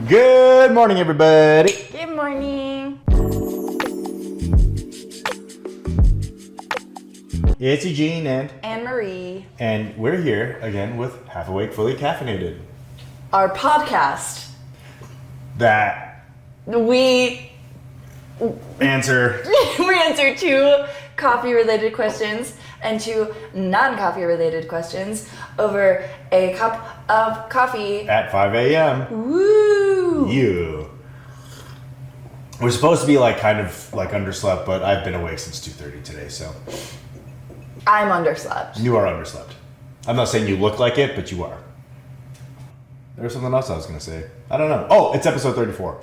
Good morning, everybody. Good morning. It's Eugene and Anne-Marie. And we're here again with Half Awake, Fully Caffeinated. Our podcast. That We answer. we answer 2 coffee-related questions and 2 non-coffee-related questions over a cup of coffee. At 5 a.m. Woo! We're supposed to be kind of underslept, but I've been awake since 2:30 today, so. I'm underslept. You are underslept. I'm not saying you look like it, but you are. There was something else I was going to say. I don't know. Oh, it's episode 34.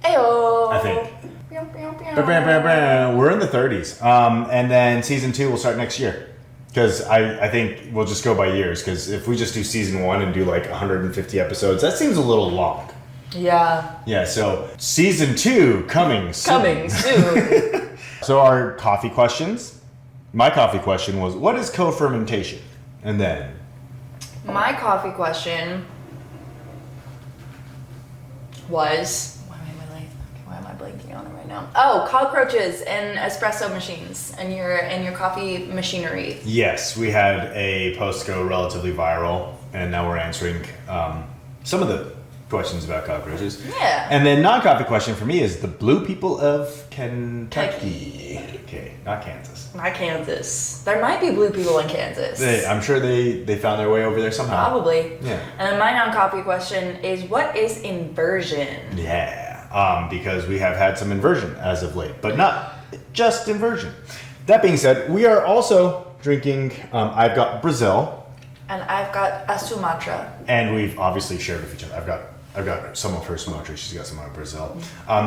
Ayo! I think. Pew, pew, pew. We're in the 30s. And then season 2 will start next year. Because I think we'll just go by years. Because if we just do season 1 and do 150 episodes, that seems a little long. Yeah. Yeah, so season 2 coming soon. Coming soon. So our coffee questions. My coffee question was, what is cofermentation? And then... My coffee question was... Why am I blanking on it right now? Oh, cockroaches and espresso machines and your coffee machinery. Yes, we had a post go relatively viral, and now we're answering some of the questions about cockroaches. Yeah. And then non-coffee question for me is the blue people of Kentucky. Okay, not Kansas. Not Kansas. There might be blue people in Kansas. I'm sure they found their way over there somehow. Probably. Yeah. And then my non-coffee question is, what is inversion? Yeah. Because we have had some inversion as of late, but not just inversion. That being said, we are also drinking, I've got Brazil. And I've got a Sumatra. And we've obviously shared with each other. I've got some of her Sumatra, she's got some of Brazil.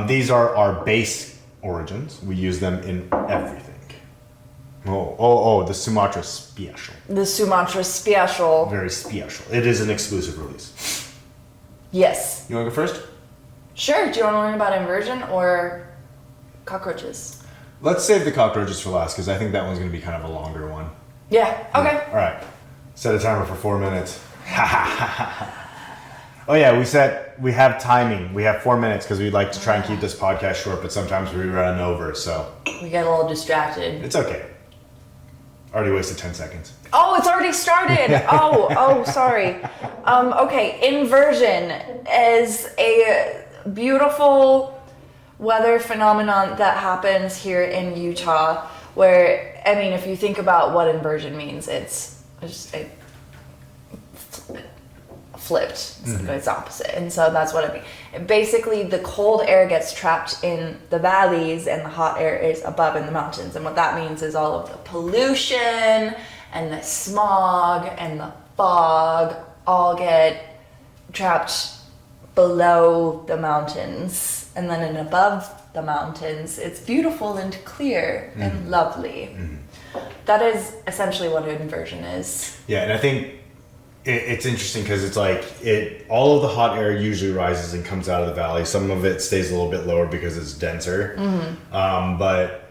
These are our base origins. We use them in everything. The Sumatra Special. The Sumatra Special. Very special. It is an exclusive release. Yes. You want to go first? Sure. Do you want to learn about inversion or cockroaches? Let's save the cockroaches for last, because I think that one's going to be kind of a longer one. Yeah. Okay. All right. Set a timer for 4 minutes. Oh yeah, we have timing. We have 4 minutes because we'd like to try and keep this podcast short, but sometimes we run over, so. We get a little distracted. It's okay. Already wasted 10 seconds. Oh, it's already started. Sorry. Okay, inversion is a beautiful weather phenomenon that happens here in Utah where, if you think about what inversion means, it's just flipped. It's opposite. And so that's what it means. Basically, the cold air gets trapped in the valleys and the hot air is above in the mountains. And what that means is all of the pollution and the smog and the fog all get trapped below the mountains. And then above the mountains, it's beautiful and clear and lovely. That is essentially what inversion is. Yeah, and I think it's interesting because it's all of the hot air usually rises and comes out of the valley. Some of it stays a little bit lower because it's denser. But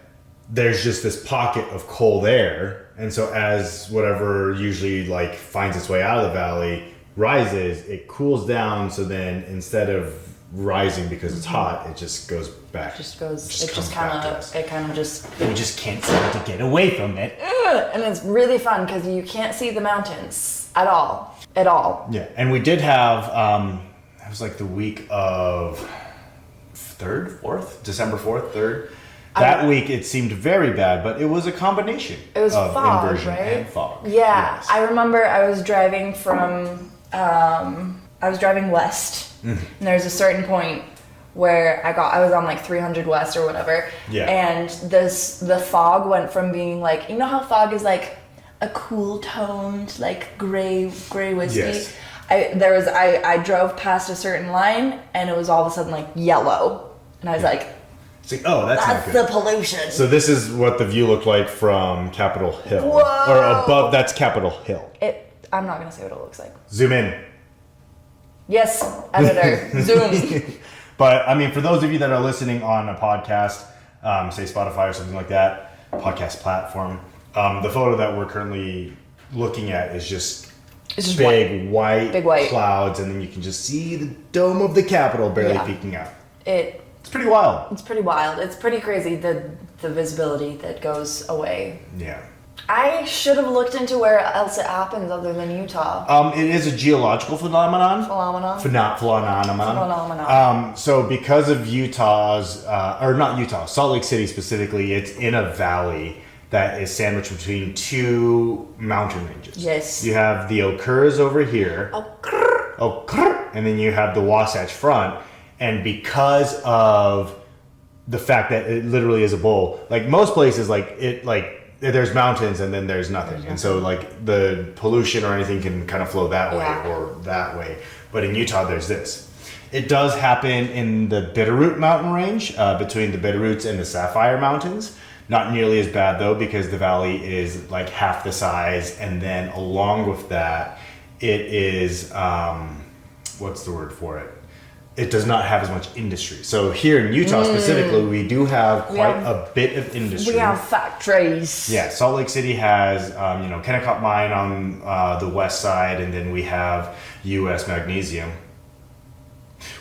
there's just this pocket of cold air. And so as whatever usually finds its way out of the valley rises, it cools down. So then instead of rising because it's hot, it just goes back. We just can't seem to get away from it. And it's really fun because you can't see the mountains at all. Yeah, and we did have, it was the week of December 4th, 3rd. That week it seemed very bad, but it was a combination of fog, inversion right? and fog. Yeah, yes. I remember I was driving west, and there's a certain point where I was on 300 west or whatever, and the fog went from being you know how fog is a cool toned gray whiskey. Yes. I drove past a certain line and it was all of a sudden yellow, and I was that's not good. The pollution. So this is what the view looked like from Capitol Hill. Whoa. Or above, that's Capitol Hill. I'm not gonna say what it looks like. Zoom in. Yes, editor. Zoom. But for those of you that are listening on a podcast, say Spotify or something like that, podcast platform, the photo that we're currently looking at is just It's just big white white clouds, and then you can just see the dome of the Capitol barely peeking out. It's pretty wild. It's pretty wild. It's pretty crazy, the visibility that goes away. Yeah. I should have looked into where else it happens other than Utah. It is a geological phenomenon. So because of Utah's, or not Utah, Salt Lake City specifically, it's in a valley that is sandwiched between two mountain ranges. Yes. You have the Oquirrhs over here. And then you have the Wasatch Front. And because of the fact that it literally is a bowl, like most places, there's mountains and then there's nothing. And so like the pollution or anything can kind of flow that way or that way. But in Utah, there's this. It does happen in the Bitterroot mountain range, between the Bitterroots and the Sapphire Mountains. Not nearly as bad though, because the valley is like half the size. And then along with that, it is, what's the word for it? It does not have as much industry. So here in Utah specifically, we do have quite a bit of industry. We have factories. Yeah, Salt Lake City has, Kennecott Mine on the west side, and then we have US Magnesium,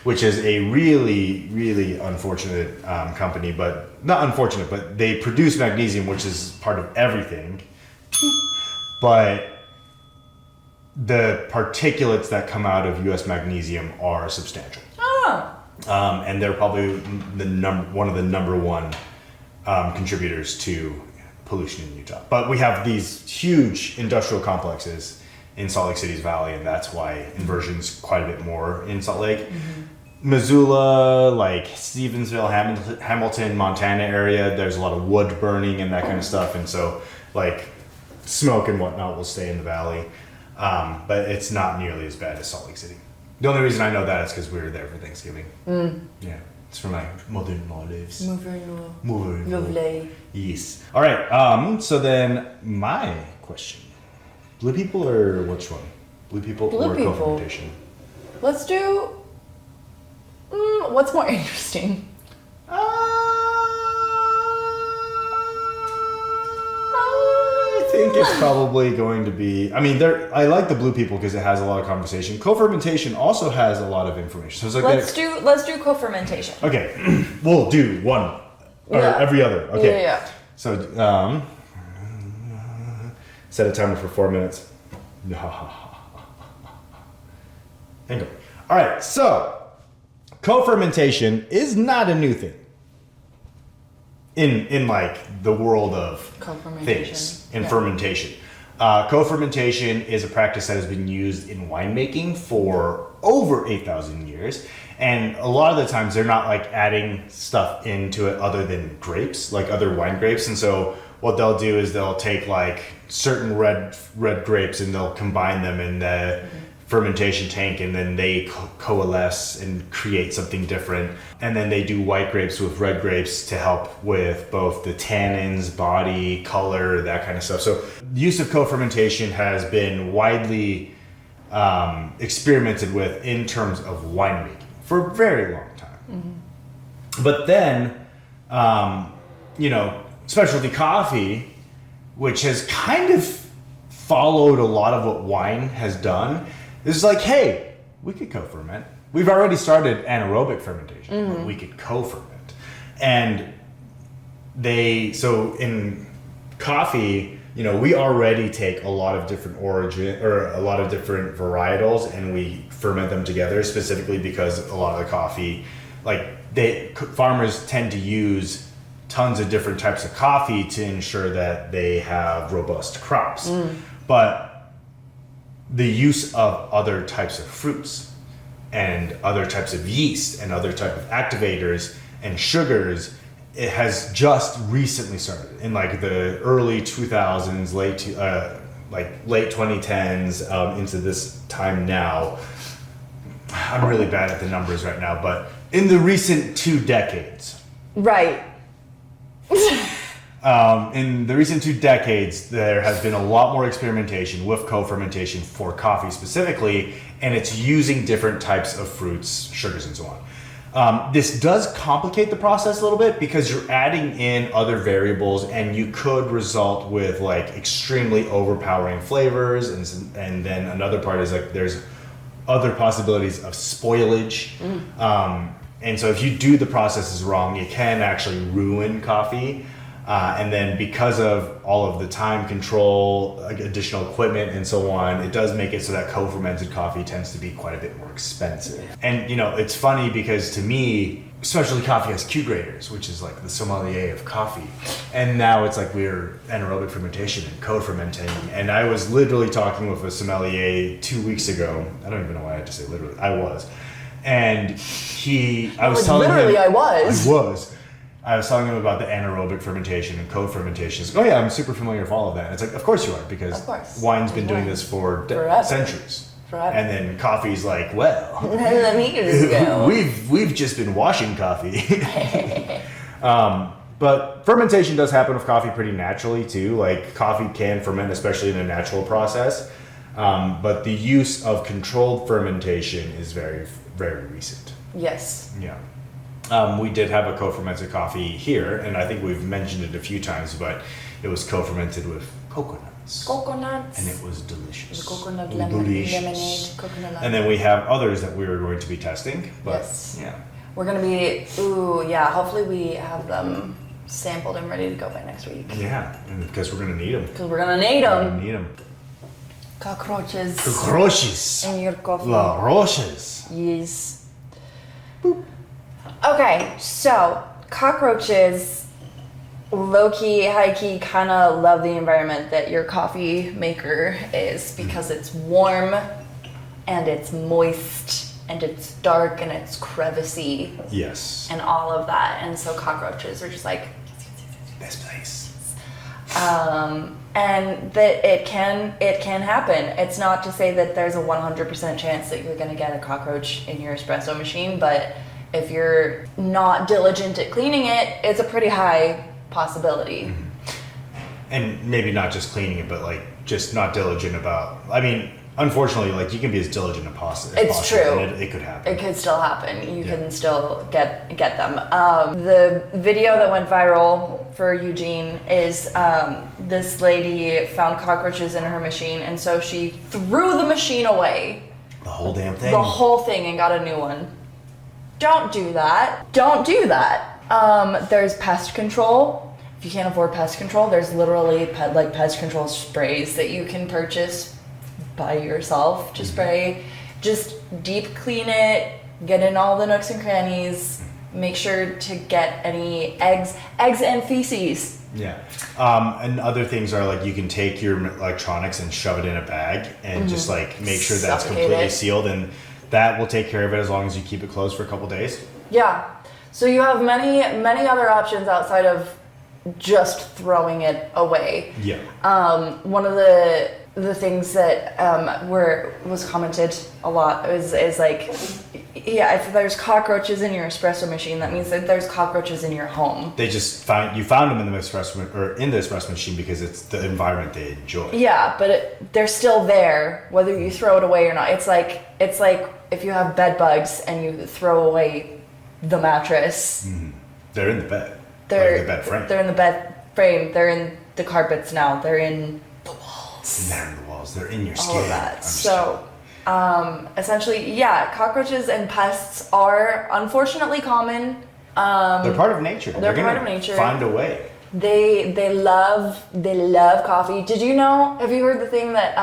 which is a really, really unfortunate company, but not unfortunate, but they produce magnesium, which is part of everything. But the particulates that come out of US Magnesium are substantial. And they're probably one of the number one contributors to pollution in Utah. But we have these huge industrial complexes in Salt Lake City's valley, and that's why inversion's quite a bit more in Salt Lake. Missoula, like Stevensville, Hamilton, Montana area, there's a lot of wood burning and that kind of stuff, and so like smoke and whatnot will stay in the valley. But it's not nearly as bad as Salt Lake City. The only reason I know that is because we were there for Thanksgiving. Yeah, it's from my mother-in-law lives. Mother-in-law. Lovely. Yes. All right. So then my question: blue people or which one? Blue people or cofermentation? Let's do. What's more interesting? I think it's probably going to be. I mean, I like the blue people because it has a lot of conversation. Cofermentation also has a lot of information. So it's like let's do cofermentation. Okay, we'll do one or every other. Okay. Yeah. So set a timer for 4 minutes. And go. All right. So cofermentation is not a new thing in like the world of things in fermentation. Cofermentation is a practice that has been used in winemaking for over 8,000 years. And a lot of the times they're not like adding stuff into it other than grapes, like other wine grapes. And so what they'll do is they'll take like certain red grapes and they'll combine them in the fermentation tank, and then they coalesce and create something different. And then they do white grapes with red grapes to help with both the tannins, body, color, that kind of stuff. So the use of cofermentation has been widely experimented with in terms of winemaking for a very long time. But then, specialty coffee, which has kind of followed a lot of what wine has done, is like, hey, we could co-ferment. We've already started anaerobic fermentation, but we could co-ferment. And so in coffee, we already take a lot of different a lot of different varietals, and we ferment them together specifically because a lot of the coffee, farmers tend to use tons of different types of coffee to ensure that they have robust crops. But the use of other types of fruits and other types of yeast and other type of activators and sugars, it has just recently started in like the early 2000s, late 2010s, into this time now. I'm really bad at the numbers right now, but in the recent 2 decades. Right. In the recent 2 decades, there has been a lot more experimentation with co-fermentation for coffee specifically, and it's using different types of fruits, sugars, and so This does complicate the process a little bit because you're adding in other variables, and you could result with like extremely overpowering flavors, and then another part is like there's other possibilities of spoilage. And so if you do the processes wrong, it can actually ruin coffee. And then because of all of the time control, like additional equipment and so on, it does make it so that co-fermented coffee tends to be quite a bit more expensive. And it's funny because to me, specialty coffee has Q graders, which is like the sommelier of coffee. And now it's like we're anaerobic fermentation and co-fermenting. And I was literally talking with a sommelier 2 weeks ago. I don't even know why I had to say literally. I was. And I was telling him. I was telling him about the anaerobic fermentation and co-fermentation. He's like, oh yeah, I'm super familiar with all of that. And it's like, of course you are, because wine's been doing this for centuries. Forever. And then coffee's like, well, we've just been washing coffee. But fermentation does happen with coffee pretty naturally too. Like coffee can ferment, especially in a natural process. But the use of controlled fermentation is very, very recent. Yes. Yeah. We did have a co-fermented coffee here, and I think we've mentioned it a few times, but it was co-fermented with coconuts. Coconuts. And it was delicious. The coconut lemonade, coconut lemon. And then we have others that we were going to be testing. But yeah. We're going to be, hopefully we have them sampled and ready to go by next week. Yeah, and because we're going to need them. Cockroaches. Cockroaches. In your coffee. La roches. Yes. Boop. Okay, so cockroaches, low-key, high-key, kind of love the environment that your coffee maker is because it's warm and it's moist and it's dark and it's crevicey. Yes. And all of that. And so cockroaches are just like, this place. And that it can happen. It's not to say that there's a 100% chance that you're going to get a cockroach in your espresso machine, but if you're not diligent at cleaning it, it's a pretty high possibility. Mm-hmm. And maybe not just cleaning it, but like just not diligent about, I mean, unfortunately, like you can be as diligent as possible. It's true. And it could happen. It could still happen. You can still get them. The video that went viral for Eugene is this lady found cockroaches in her machine, and so she threw the machine away. The whole damn thing? The whole thing, and got a new one. Don't do that. Don't do that. There's pest control. If you can't afford pest control, there's literally pest control sprays that you can purchase by yourself to spray. Just deep clean it, get in all the nooks and crannies, make sure to get any eggs and feces. Yeah. And other things are like you can take your electronics and shove it in a bag and just like make sure that's completely sealed, and that will take care of it as long as you keep it closed for a couple days. Yeah. So you have many other options outside of just throwing it away. Yeah. One of the things that was commented a lot is like, if there's cockroaches in your espresso machine, that means that there's cockroaches in your home. They just found them in the espresso machine because it's the environment they enjoy. Yeah, but they're still there whether you throw it away or not. It's like if you have bed bugs and you throw away the mattress. Mm-hmm. They're in the bed. They're the bed frame. They're in the bed frame. They're in the carpets now. They're in the walls. And they're in the walls. They're in your skin. All of that. So, essentially, cockroaches and pests are unfortunately common. They're part of nature. They're part of nature. Find a way. They love coffee. Did you know? Have you heard the thing that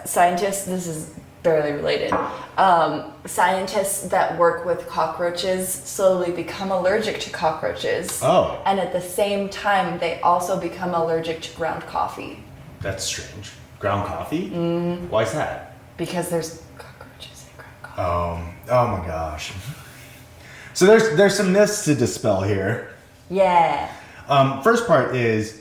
scientists? This is barely related. Scientists that work with cockroaches slowly become allergic to cockroaches. Oh. And at the same time, they also become allergic to ground coffee. That's strange. Ground coffee? Mm. Why is that? Because there's cockroaches in ground coffee. Oh my gosh. So there's some myths to dispel here. Yeah. First part is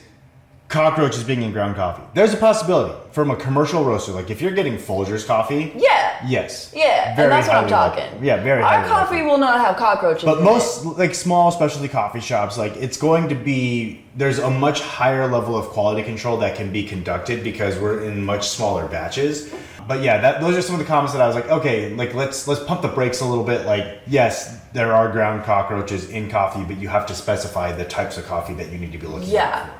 cockroaches being in ground coffee. There's a possibility from a commercial roaster. Like if you're getting Folgers coffee. Yeah. Yes. Yeah, and that's what I'm talking. Yeah, very Our coffee will not have cockroaches but in most it. like small specialty coffee shops, like it's going to be, there's a much higher level of quality control that can be conducted because we're in much smaller batches. But yeah, those are some of the comments that I was like, okay, like let's pump the brakes a little bit. Like, yes, there are ground cockroaches in coffee, but you have to specify the types of coffee that you need to be looking at for.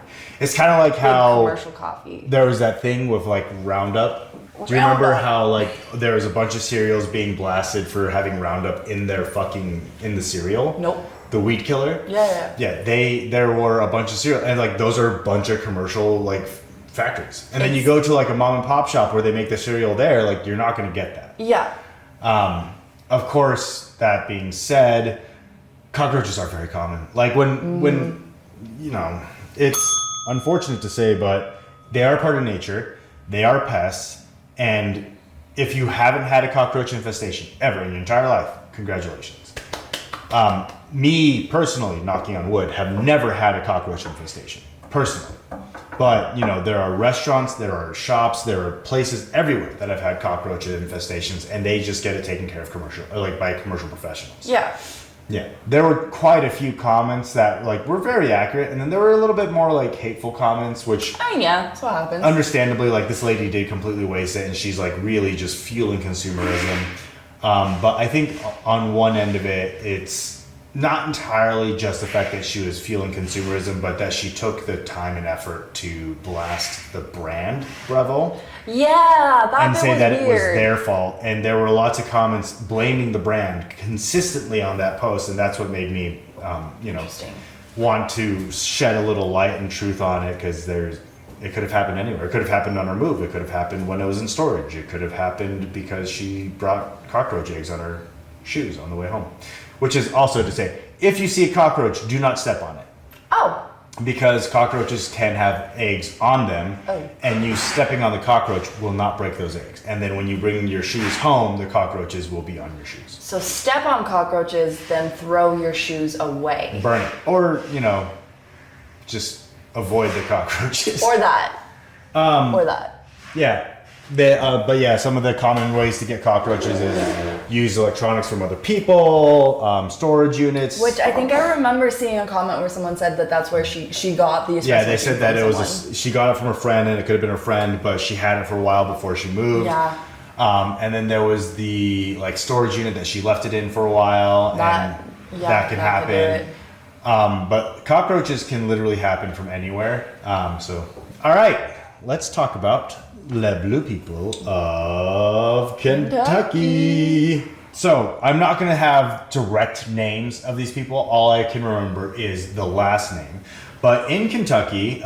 It's kind of like how commercial coffee. There was that thing with like Roundup. Do you remember how like there was a bunch of cereals being blasted for having Roundup in the cereal? Nope. The weed killer? Yeah. Yeah, there were a bunch of cereal, and like those are a bunch of commercial like factories. And then you go to like a mom and pop shop where they make the cereal there, like you're not going to get that. Yeah. Of course, that being said, cockroaches are very common. Like when you know, it's unfortunate to say, but they are part of nature. They are pests. And if you haven't had a cockroach infestation ever in your entire life, congratulations. Me personally, knocking on wood, have never had a cockroach infestation, personally. But, you know, there are restaurants, there are shops, there are places everywhere that have had cockroach infestations, and they just get it taken care of by commercial professionals. Yeah. Yeah, there were quite a few comments that like were very accurate, and then there were a little bit more like hateful comments, which yeah, that's what happens. Understandably, like this lady did completely waste it, and she's like really just fueling consumerism. But I think on one end of it, it's not entirely just the fact that she was fueling consumerism, but that she took the time and effort to blast the brand Bravo. Yeah, and say that weird. It was their fault, and there were lots of comments blaming the brand consistently on that post, and that's what made me, want to shed a little light and truth on it, because it could have happened anywhere. It could have happened on her move. It could have happened when it was in storage. It could have happened because she brought cockroach eggs on her shoes on the way home, which is also to say, if you see a cockroach, do not step on it. Oh. Because cockroaches can have eggs on them, and you stepping on the cockroach will not break those eggs. And then when you bring your shoes home, the cockroaches will be on your shoes. So step on cockroaches, then throw your shoes away. Burn it. Or, just avoid the cockroaches. Or that. Yeah. But yeah, some of the common ways to get cockroaches is use electronics from other people, storage units. Which I think I remember seeing a comment where someone said that that's where she got the espresso. Yeah, they said that she got it from her friend, and it could have been her friend, but she had it for a while before she moved. Yeah. And then there was the storage unit that she left it in for a while, that can happen. But cockroaches can literally happen from anywhere. All right, let's talk about Le Blue people of Kentucky. So I'm not going to have direct names of these people. All I can remember is the last name. But in Kentucky,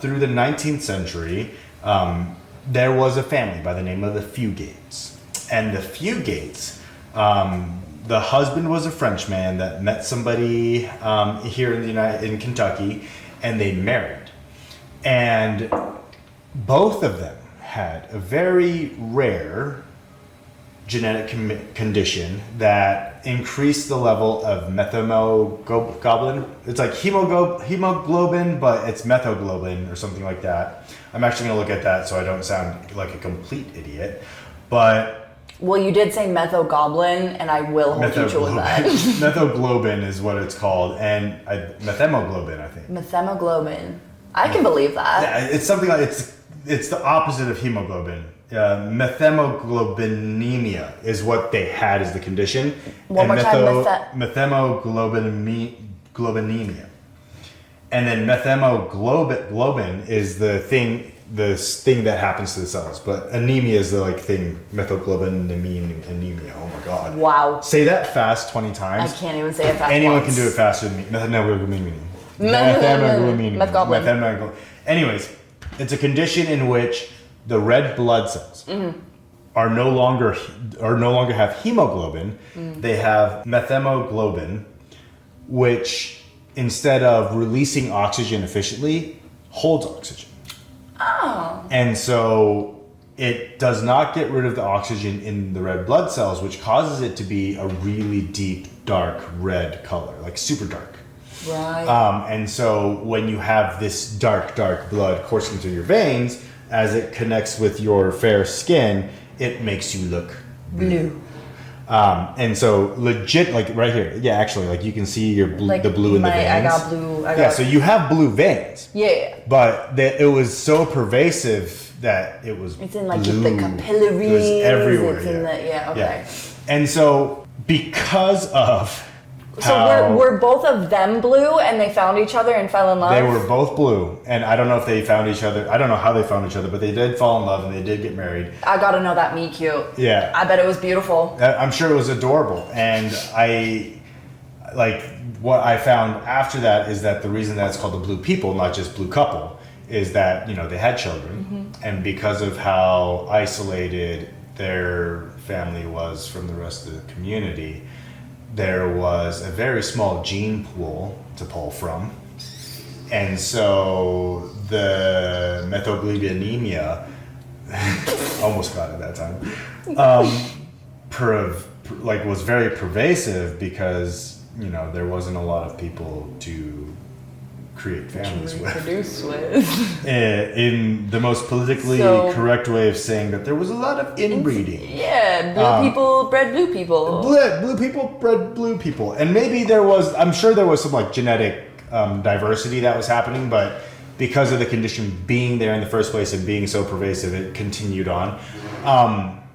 through the 19th century, there was a family by the name of the Fugates. And the Fugates, the husband was a Frenchman that met somebody here in Kentucky, and they married. And both of them had a very rare genetic condition that increased the level of methemoglobin. It's like hemoglobin, but it's methoglobin or something like that. I'm actually going to look at that so I don't sound like a complete idiot. But well, you did say methogoblin, and I will hold you to that. Methoglobin is what it's called, and methemoglobin, I think. Methemoglobin. I can believe that. Yeah, it's something like it's the opposite of hemoglobin. Methemoglobinemia is what they had as the condition. One more time, methemoglobinemia. And then methemoglobin is the thing that happens to the cells. But anemia is the thing, methoglobinemia, anemia. Oh my god. Wow. Say that fast 20 times. I can't even say it fast. Anyone can do it faster than me. Methemoglobin. Anyways, it's a condition in which the red blood cells are no longer have hemoglobin. They have methemoglobin, which instead of releasing oxygen efficiently, holds oxygen. Oh. And so it does not get rid of the oxygen in the red blood cells, which causes it to be a really deep, dark red color, like super dark. Right. And so when you have this dark blood coursing through your veins, as it connects with your fair skin, it makes you look blue. And so legit, right here, yeah, actually, you can see your the blue in the veins. I got blue. So you have blue veins. Yeah. But it was so pervasive that it was It's in like blue. the capillaries. It was everywhere. It's in the, okay. And so because of So were both of them blue and they found each other and fell in love? they were both blue, and I don't know if they found each other. I don't know how they found each other, but they did fall in love and they did get married. I gotta know that meet cute. Yeah. I bet it was beautiful. I'm sure it was adorable. And what I found after that is that the reason that it's called the blue people, not just blue couple, is that, they had children. And because of how isolated their family was from the rest of the community, there was a very small gene pool to pull from. And so the methylglutinemia, almost got it that time, was very pervasive because, there wasn't a lot of people to create families with. Reproduce with. In the most politically correct way of saying that there was a lot of inbreeding. Yeah, blue people bred blue people. Blue people bred blue people. And maybe I'm sure there was some genetic diversity that was happening, but because of the condition being there in the first place and being so pervasive, it continued on.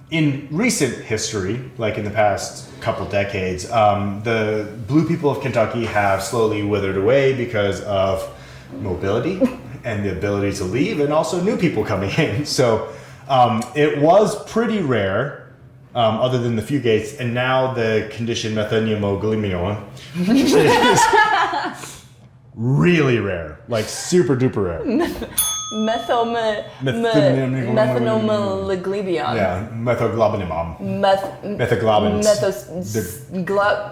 In recent history, like in the past couple decades, the blue people of Kentucky have slowly withered away because of mobility and the ability to leave, and also new people coming in. So it was pretty rare, other than the fugates, and now the condition methanomegalemia is really rare, like super duper rare. Methanomaleglibion. Yeah, methaglobinimum. Methaglobins.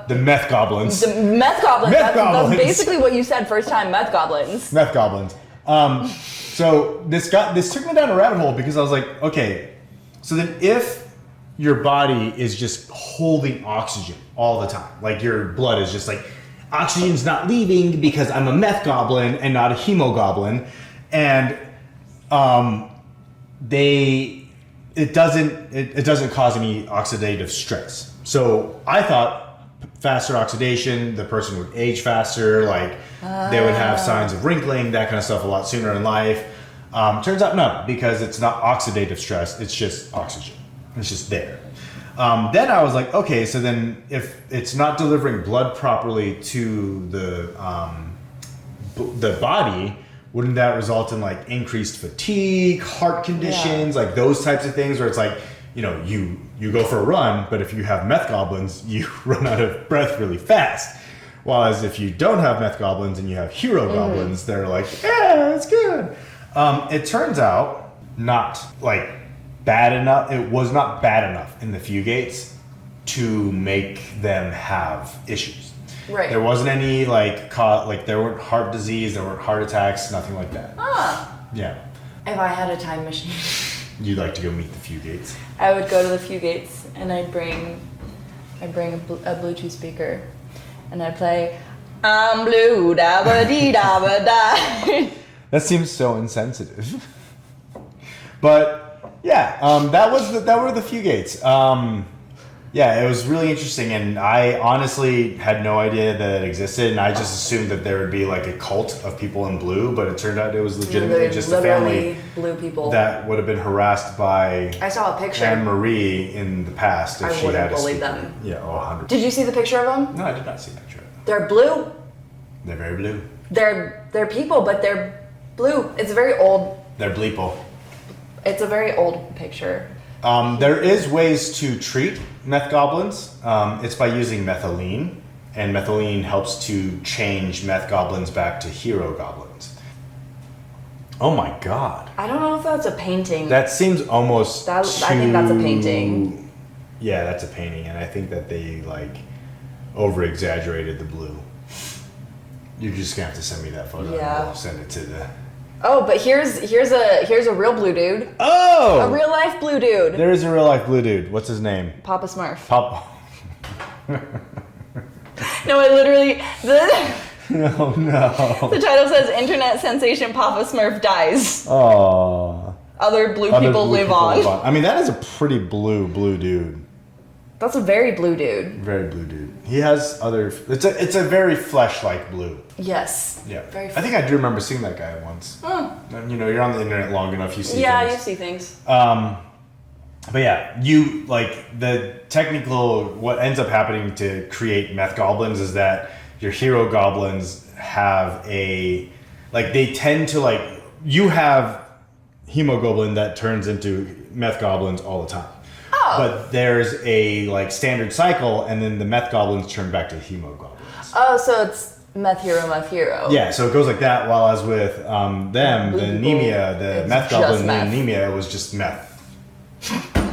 The meth goblins. The meth goblins. Meth goblins. That's basically what you said first time. Meth goblins. Meth goblins. So this took me down a rabbit hole because I was like, okay, so then if your body is just holding oxygen all the time, like your blood is just like, oxygen's not leaving because I'm a meth goblin and not a hemogoblin, and it doesn't cause any oxidative stress. So I thought faster oxidation, the person would age faster, they would have signs of wrinkling, that kind of stuff a lot sooner in life. Turns out no, because it's not oxidative stress, it's just oxygen. It's just there. Then I was like, okay, so then if it's not delivering blood properly to the body, wouldn't that result in increased fatigue, heart conditions, those types of things where it's you go for a run, but if you have meth goblins, you run out of breath really fast. Whereas if you don't have meth goblins and you have hero goblins, they're yeah, it's good. It turns out not bad enough. It was not bad enough in the fugates to make them have issues. Right. There wasn't any there weren't heart disease, there weren't heart attacks, nothing like that. Yeah. If I had a time machine, You'd like to go meet the fugates. I would go to the fugates and I'd bring a Bluetooth speaker and I'd play I'm blue da ba dee da ba da. That seems so insensitive. But yeah, that were the fugates. Yeah, it was really interesting, and I honestly had no idea that it existed, and I just assumed that there would be a cult of people in blue, but it turned out it was legitimately just a family blue people that would have been harassed by I saw a picture. Anne Marie in the past if I she wouldn't had a believe speaker. them. Yeah, 100%. Did you see the picture of them? No, I did not see a picture of them. They're blue. They're very blue. They're people, but they're blue. It's very old. They're bleeple. It's a very old picture. There is ways to treat meth goblins. It's by using methylene, and methylene helps to change meth goblins back to hero goblins. Oh my god. I don't know if that's a painting. That seems almost I think that's a painting. Yeah, that's a painting, and I think that they over-exaggerated the blue. You're just gonna have to send me that photo. Yeah. And I'll send it to the... Oh, but here's a real blue dude. Oh! A real life blue dude. There is a real life blue dude. What's his name? Papa Smurf. No, it literally Oh no. the title says Internet sensation Papa Smurf dies. Oh. Other blue people live on. I mean, that is a pretty blue dude. That's a very blue dude. Very blue dude. He has other... It's a very flesh-like blue. Yes. Yeah. Very I think I do remember seeing that guy once. Oh. You know, you're on the internet long enough, you see Yeah, things. you see things. But yeah, you like the technical. What ends up happening to create meth goblins is that your hero goblins have they tend to you have hemoglobin that turns into meth goblins all the time. Oh. But there's a standard cycle, and then the meth goblins turn back to hemogoblins. Oh, so it's meth hero. Yeah, so it goes like that. While as with them, the anemia, the meth goblin, the anemia was just meth.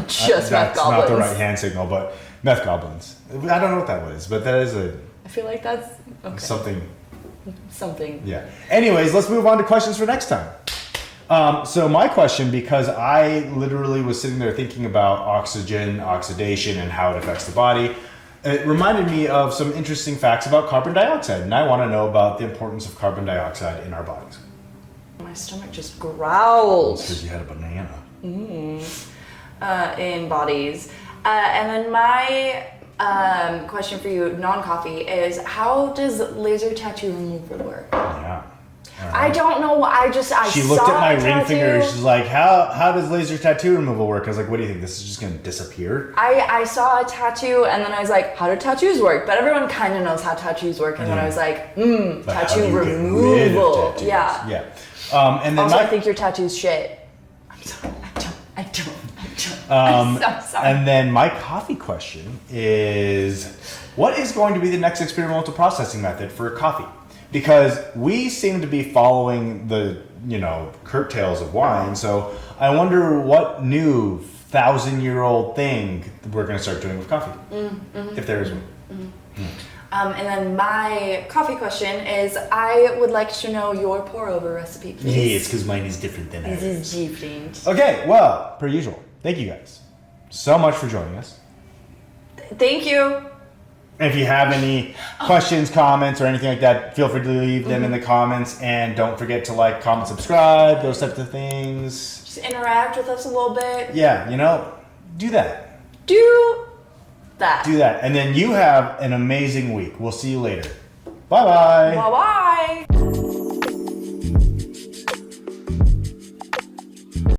Just meth goblins. That's not the right hand signal, but meth goblins. I don't know what that was, but that is I feel like that's okay. Something. Yeah. Anyways, let's move on to questions for next time. So my question, because I literally was sitting there thinking about oxygen, oxidation, and how it affects the body, it reminded me of some interesting facts about carbon dioxide, and I want to know about the importance of carbon dioxide in our bodies. My stomach just growled. It's because you had a banana. In bodies. And then my question for you, non-coffee, is how does laser tattoo removal work? Yeah. I don't know. She looked at my ring finger. She's like, "How does laser tattoo removal work?" I was like, "What do you think? This is just gonna disappear?" I saw a tattoo and then I was like, "How do tattoos work?" But everyone kind of knows how tattoos work. And then I was like, tattoo removal. Yeah. Yeah. And then also, I think your tattoo's shit. I'm sorry. I don't. I'm so sorry. And then my coffee question is, what is going to be the next experimental processing method for coffee? Because we seem to be following the, curtails of wine. So I wonder what new 1,000-year-old thing we're going to start doing with coffee, if there is one. And then my coffee question is, I would like to know your pour-over recipe, please. Yes, because mine is different than ours. This is different. Okay, well, per usual, thank you guys so much for joining us. Thank you. And if you have any questions, comments, or anything like that, feel free to leave them in the comments. And don't forget to like, comment, subscribe, those types of things. Just interact with us a little bit. Yeah, do that. Do that. And then you have an amazing week. We'll see you later. Bye-bye. Bye-bye.